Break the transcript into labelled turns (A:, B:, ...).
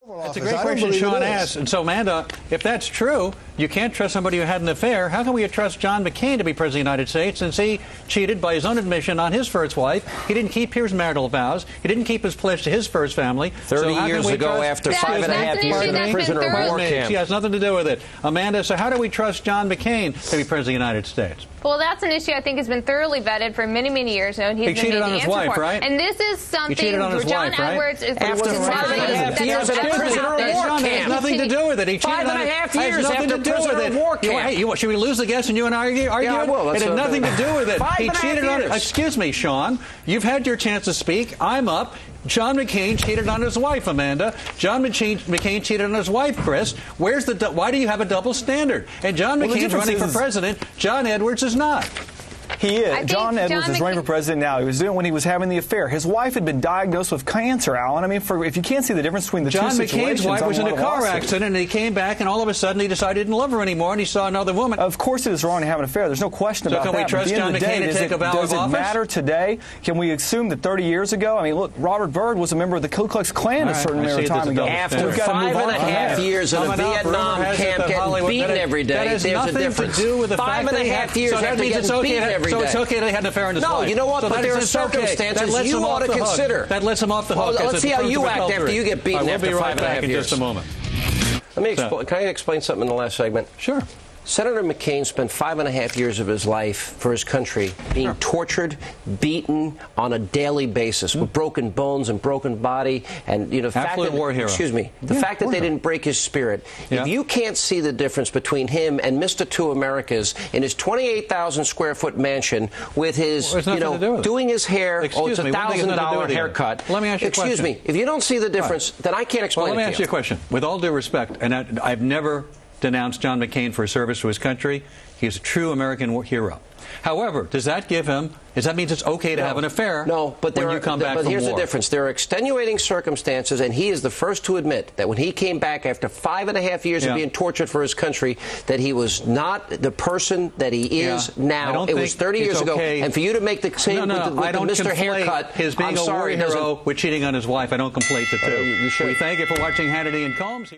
A: That's a great question Sean asked. And so, Amanda, if that's true, you can't trust somebody who had an affair. How can we trust John McCain to be President of the United States since he cheated by his own admission on his first wife? He didn't keep his marital vows. He didn't keep his pledge to his first family.
B: 30 years ago, after 5.5 years in a prisoner of war camp.
A: She has nothing to do with it. Amanda, so how do we trust John McCain to be President of the United States?
C: Well, that's an issue I think has been thoroughly vetted for many, many years now.
A: He cheated on his wife, right?
C: And this is something where John Edwards is
B: after 5.5 years in a prisoner of war camp.
A: It has nothing to do with it. He cheated on
B: 5.5 years after prisoner of war camp.
A: Should we lose the guess and you and I argue?
B: Yeah, I will.
A: It had nothing to do with it. He cheated on it. Excuse me, Sean. You've had your chance to speak. I'm up. John McCain cheated on his wife, Amanda. John McCain cheated on his wife, Chris. Why do you have a double standard? And John McCain's running for president. John Edwards is not.
D: He is. John Edwards is running for president now. He was doing it when he was having the affair. His wife had been diagnosed with cancer, Alan. I mean, if you can't see the difference between the two situations.
A: John McCain's wife was in a car accident, and he came back, and all of a sudden he decided he didn't love her anymore, and he saw another woman.
D: Of course it is wrong to have an affair. There's no question about that. So
A: can we trust John McCain to take a vow of office?
D: Does it matter today? Can we assume that 30 years ago? I mean, look, Robert Byrd was a member of the Ku Klux Klan a certain amount of time ago.
B: After 5.5 years in a Vietnam camp getting beaten every day, there's a difference. 5.5 years after getting beaten every day.
A: So it's okay they had an affair in his life.
B: No, you know what? But there are circumstances you ought to consider.
A: That lets him off the hook.
B: Let's see how you act after you get beaten after 5.5 years.
A: In just a moment.
B: Let me explain. Can I explain something in the last segment?
A: Sure.
B: Senator McCain spent 5.5 years of his life for his country being tortured, beaten on a daily basis with broken bones and broken body, and the fact that
A: war hero.
B: Excuse me, the fact that they didn't break his spirit. If you can't see the difference between him and Mr. Two Americas in his 28,000 square foot mansion with his doing his hair, it's a $1,000 haircut.
A: Let me ask you a question.
B: Excuse me, if you don't see the difference, then I can't explain it to you.
A: Let me ask you a question. With all due respect, and I've never denounced John McCain for his service to his country. He is a true American hero. However, does that mean it's okay to have an affair when you come back from war?
B: But here's the difference. There are extenuating circumstances, and he is the first to admit that when he came back after 5.5 years of being tortured for his country, that he was not the person that he is now. It was 30 years ago. And for you to make the same with the Mr. Haircut,
A: his being a war hero with cheating on his wife, I don't conflate the two. We thank you for watching Hannity and Colmes.